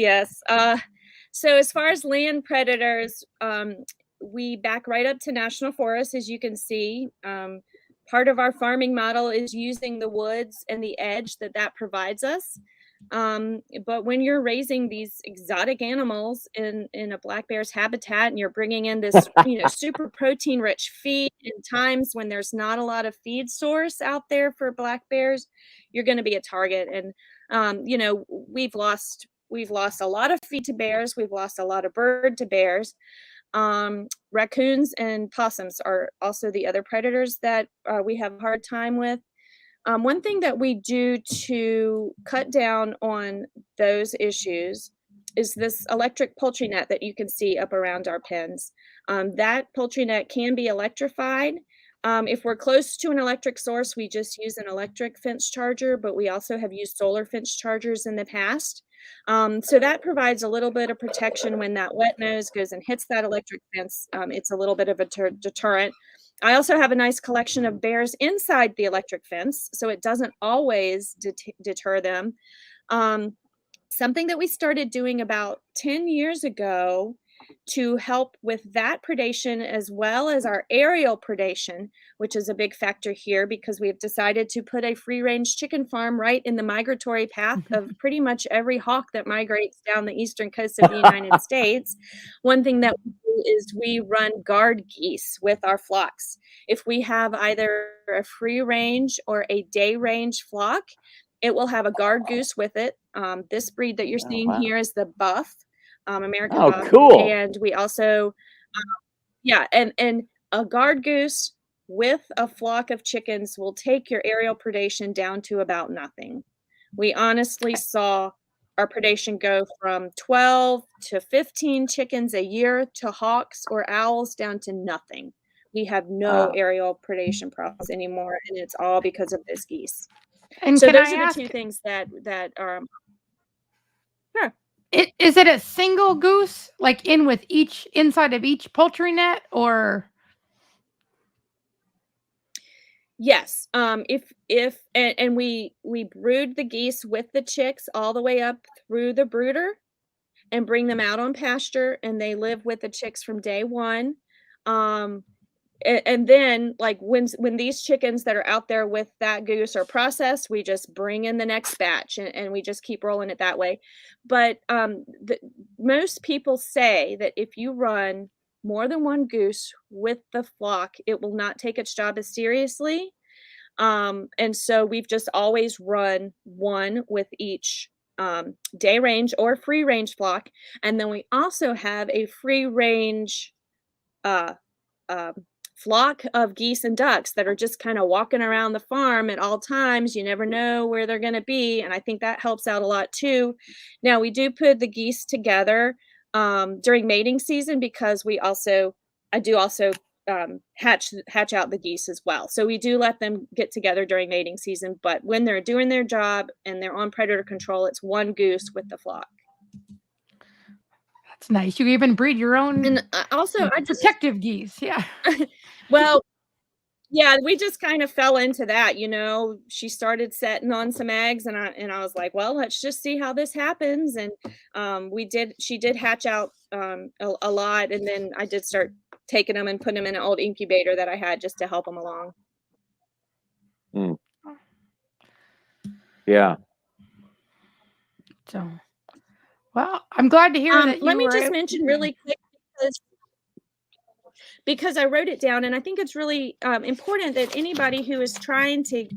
So as far as land predators, we back right up to national forests, as you can see. Part of our farming model is using the woods and the edge that provides us. But when you're raising these exotic animals in a black bear's habitat, and you're bringing in this super protein rich feed in times when there's not a lot of feed source out there for black bears, you're going to be a target. And we've lost a lot of feed to bears. We've lost a lot of bird to bears. Raccoons and possums are also the other predators that we have a hard time with. One thing that we do to cut down on those issues is this electric poultry net that you can see up around our pens. That poultry net can be electrified. If we're close to an electric source, we just use an electric fence charger, but we also have used solar fence chargers in the past. So that provides a little bit of protection when that wet nose goes and hits that electric fence. It's a little bit of a deterrent. I also have a nice collection of bears inside the electric fence, so it doesn't always deter them. Something that we started doing about 10 years ago to help with that predation, as well as our aerial predation, which is a big factor here because we've decided to put a free-range chicken farm right in the migratory path of pretty much every hawk that migrates down the eastern coast of the United States. One thing that we do is we run guard geese with our flocks. If we have either a free range or a day range flock, it will have a guard goose with it. This breed that you're seeing here is the buff. American buff. Cool. And we also, and a guard goose with a flock of chickens will take your aerial predation down to about nothing. We honestly saw our predation go from 12 to 15 chickens a year to hawks or owls down to nothing. We have no aerial predation problems anymore, and it's all because of this geese. And so can those I are ask, the two things that are sure. Is it a single goose, like in with each inside of each poultry net, or? Yes. If we brood the geese with the chicks all the way up through the brooder and bring them out on pasture, and they live with the chicks from day one. And then, like, when these chickens that are out there with that goose are processed, we just bring in the next batch, and we just keep rolling it that way. But most people say that if you run more than one goose with the flock, it will not take its job as seriously. And so we've just always run one with each day range or free range flock. And then we also have a free range uh, uh, flock of geese and ducks that are just kind of walking around the farm at all times. You never know where they're going to be. And I think that helps out a lot too. Now, we do put the geese together during mating season because I do also hatch out the geese as well. So we do let them get together during mating season. But when they're doing their job and they're on predator control, it's one goose with the flock. That's nice. You even breed your own And also, I just protective geese. Yeah. well, yeah, we just kind of fell into that, you know. She started setting on some eggs, and I was like, well, let's just see how this happens. And she did hatch out a lot, and then I did start taking them and putting them in an old incubator that I had just to help them along. Yeah. So, well, I'm glad to hear that. Let me just mention really quick because I wrote it down, and I think it's really important that anybody who is trying to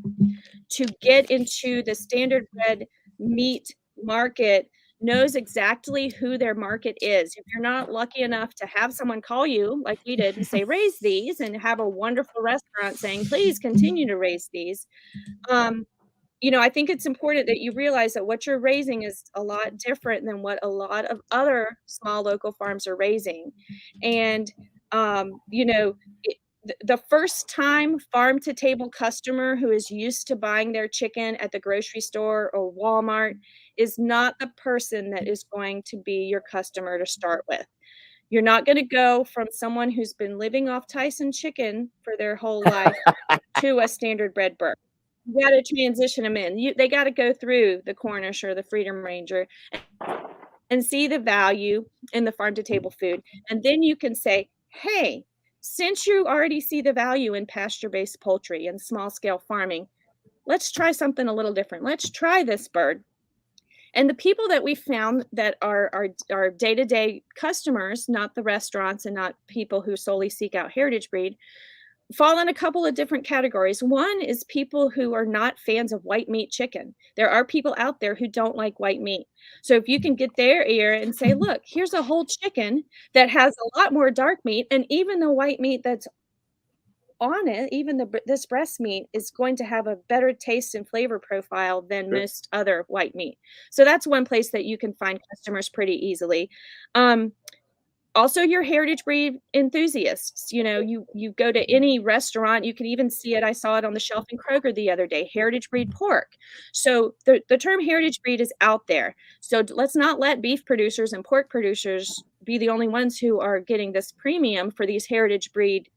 get into the standard bred meat market knows exactly who their market is. If you're not lucky enough to have someone call you like we did and say, raise these, and have a wonderful restaurant saying, please continue to raise these. You know, I think it's important that you realize that what you're raising is a lot different than what a lot of other small local farms are raising. And, you know, the first time farm to table customer who is used to buying their chicken at the grocery store or Walmart is not the person that is going to be your customer to start with. You're not going to go from someone who's been living off Tyson chicken for their whole life to a standard bred bird. You got to transition them in. They got to go through the Cornish or the Freedom Ranger and see the value in the farm to table food. And then you can say, hey, since you already see the value in pasture-based poultry and small-scale farming, let's try something a little different. Let's try this bird. And the people that we found that are our day-to-day customers, not the restaurants and not people who solely seek out heritage breed, fall in a couple of different categories. One is people who are not fans of white meat chicken. There are people out there who don't like white meat. So if you can get their ear and say, look, here's a whole chicken that has a lot more dark meat, and even the white meat that's on it, even this breast meat is going to have a better taste and flavor profile than most other white meat. So that's one place that you can find customers pretty easily. Also, your heritage breed enthusiasts, you know, you go to any restaurant, you can even see it. I saw it on the shelf in Kroger the other day, heritage breed pork. So the term heritage breed is out there. So let's not let beef producers and pork producers be the only ones who are getting this premium for these heritage breed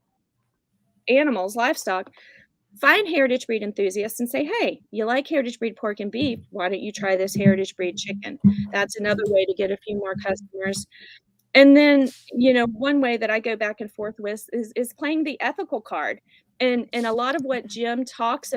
animals, livestock. Find heritage breed enthusiasts and say, hey, you like heritage breed pork and beef, why don't you try this heritage breed chicken? That's another way to get a few more customers. And then, you know, one way that I go back and forth with is playing the ethical card. And a lot of what Jim talks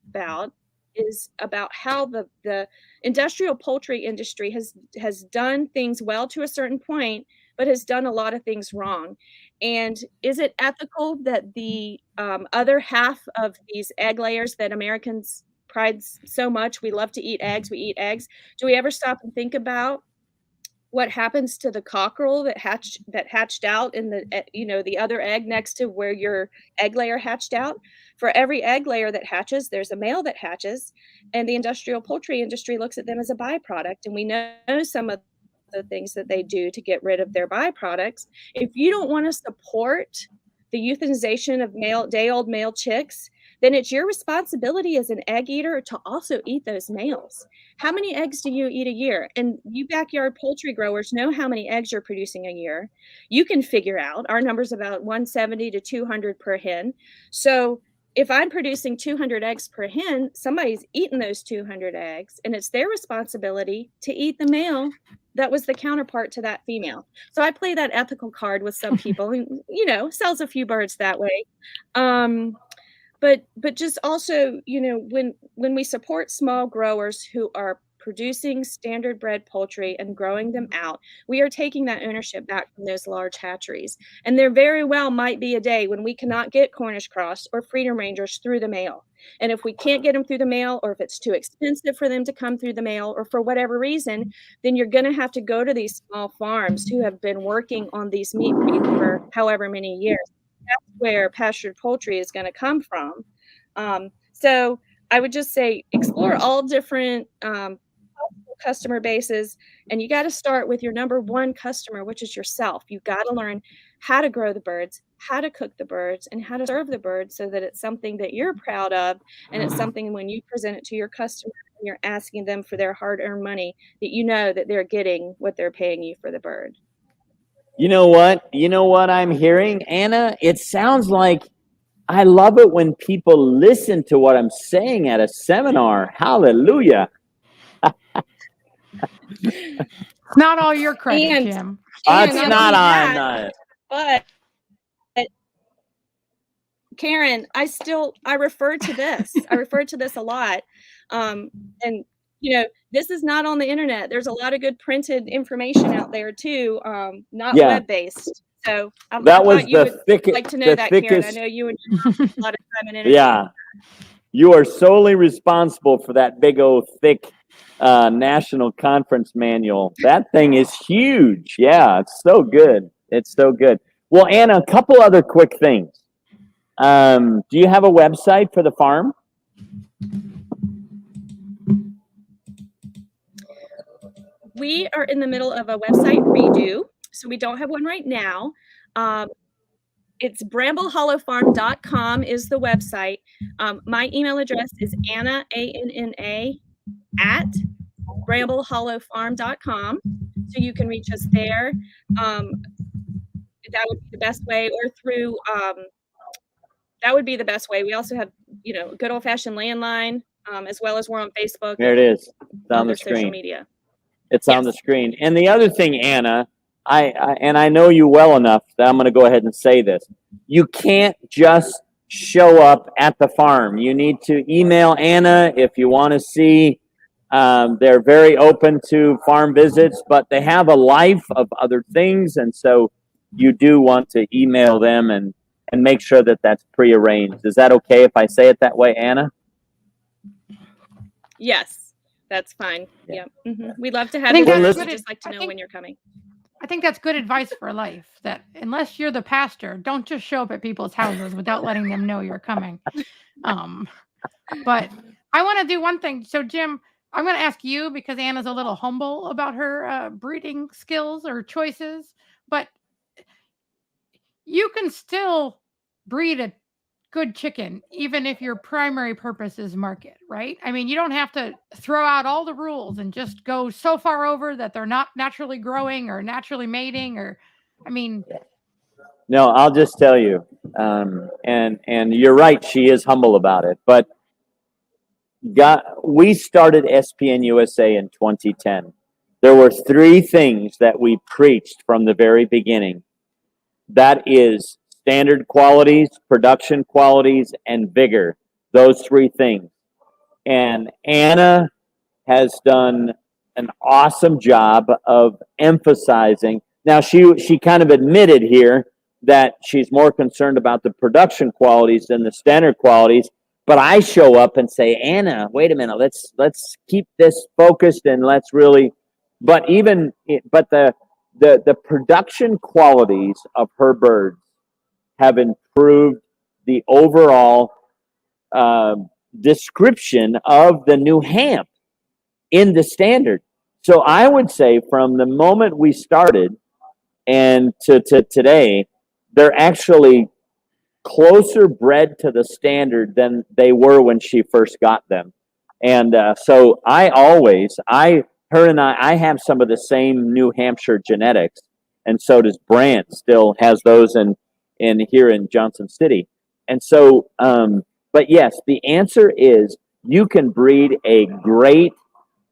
about is about how the industrial poultry industry has done things well to a certain point, but has done a lot of things wrong. And is it ethical that the other half of these egg layers that Americans pride so much, we love to eat eggs, we eat eggs. Do we ever stop and think about what happens to the cockerel that hatched out in the, you know, the other egg next to where your egg layer hatched out? For every egg layer that hatches, there's a male that hatches, and the industrial poultry industry looks at them as a byproduct. And we know some of the things that they do to get rid of their byproducts. If you don't want to support the euthanization of day-old male chicks, then it's your responsibility as an egg eater to also eat those males. How many eggs do you eat a year? And you backyard poultry growers know how many eggs you're producing a year. You can figure out our number's about 170 to 200 per hen. So if I'm producing 200 eggs per hen, somebody's eating those 200 eggs, and it's their responsibility to eat the male that was the counterpart to that female. So I play that ethical card with some people and, you know, sells a few birds that way. But just also, you know, when we support small growers who are producing standard bred poultry and growing them out, we are taking that ownership back from those large hatcheries. And there very well might be a day when we cannot get Cornish cross or Freedom Rangers through the mail. And if we can't get them through the mail, or if it's too expensive for them to come through the mail, or for whatever reason, then you're going to have to go to these small farms who have been working on these meat breeds for however many years. That's where pastured poultry is going to come from. So I would just say explore all different customer bases, and you got to start with your number one customer, which is yourself. You've got to learn how to grow the birds, how to cook the birds, and how to serve the birds so that it's something that you're proud of, and it's something when you present it to your customer and you're asking them for their hard-earned money, that you know that they're getting what they're paying you for the bird. You know what? You know what I'm hearing, Anna? It sounds like I love it when people listen to what I'm saying at a seminar. Hallelujah. It's not all your credit, And- Jim. It's And not only on. that, but Karen, I refer to this. I refer to this a lot. And you know, this is not on the internet. There's a lot of good printed information out there too, not Yeah. web-based. So I That was thought you the would thickest. like to know that, Karen. I thickest. know you and your mom spend a lot of time in internet. Yeah. You are solely responsible for that big old thick national conference manual. That thing is huge. Yeah, it's so good. It's so good. Well, Anna, a couple other quick things. Do you have a website for the farm? We are in the middle of a website redo, so we don't have one right now. It's bramblehallowfarm.com is the website. My email address is Anna, ANNA, at bramblehallowfarm.com. So you can reach us there. That would be the best way, or through, that would be the best way. We also have, you know, good old fashioned landline, as well as we're on Facebook. There it is. It's on the other social screen. media. It's on the Yes. screen. And the other thing, Anna, I know you well enough that I'm going to go ahead and say this. You can't just show up at the farm. You need to email Anna if you want to see. They're very open to farm visits, but they have a life of other things. And so you do want to email them and make sure that that's prearranged. Is that okay if I say it that way, Anna? Yes, that's fine. Yeah. Yeah. We'd love to have I think you. that's We'd good. just like to I know think- when you're coming. I think that's good advice for life, that unless you're the pastor, don't just show up at people's houses without letting them know you're coming. But I want to do one thing. So, Jim, I'm going to ask you, because Anna's a little humble about her breeding skills or choices, but you can still breed a good chicken, even if your primary purpose is market, right? I mean, you don't have to throw out all the rules and just go so far over that they're not naturally growing or naturally mating, or, I mean. No, I'll just tell you, and you're right, she is humble about it, but we started SPN USA in 2010. There were three things that we preached from the very beginning. That is standard qualities, production qualities, and vigor. Those three things. And Anna has done an awesome job of emphasizing. Now, she kind of admitted here that she's more concerned about the production qualities than the standard qualities. But I show up and say, Anna, wait a minute, let's keep this focused and let's really. But the production qualities of her birds have improved the overall description of the new Hamp in the standard. So I would say from the moment we started and to today, they're actually closer bred to the standard than they were when she first got them. And so her and I have some of the same New Hampshire genetics, and so does Brent. Still has those in here in Johnson City. And so, but yes, the answer is you can breed a great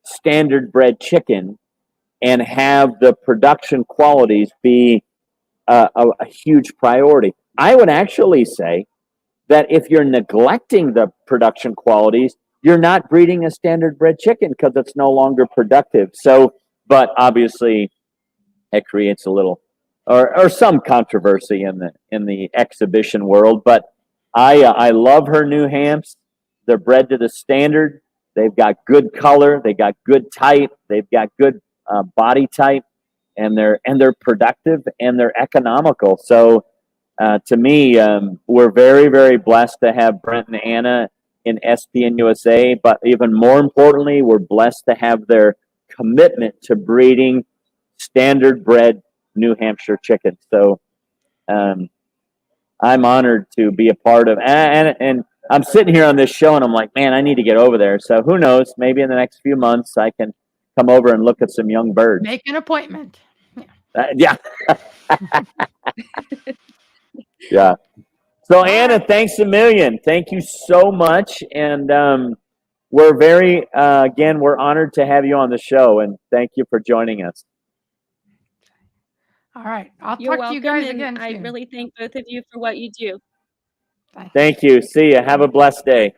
standard bred chicken and have the production qualities be a huge priority. I would actually say that if you're neglecting the production qualities, you're not breeding a standard bred chicken because it's no longer productive. So, but obviously, it creates a little or some controversy in the exhibition world. But I love her new Hamps. They're bred to the standard. They've got good color. They got good type. They've got good body type, and they're productive and they're economical. So to me, we're very, very blessed to have Brent and Anna in SPN USA. But even more importantly, we're blessed to have their commitment to breeding standard bred New Hampshire chickens. So I'm honored to be a part of, and I'm sitting here on this show and I'm like, man, I need to get over there. So who knows? Maybe in the next few months I can come over and look at some young birds. Make an appointment. Yeah. Yeah. So Anna, thanks a million. Thank you so much. And we're very, again, we're honored to have you on the show, and thank you for joining us. All right. I'll You're talk to you welcome, guys and again I soon. really thank both of you for what you do. Bye. Thank you. See you. Have a blessed day.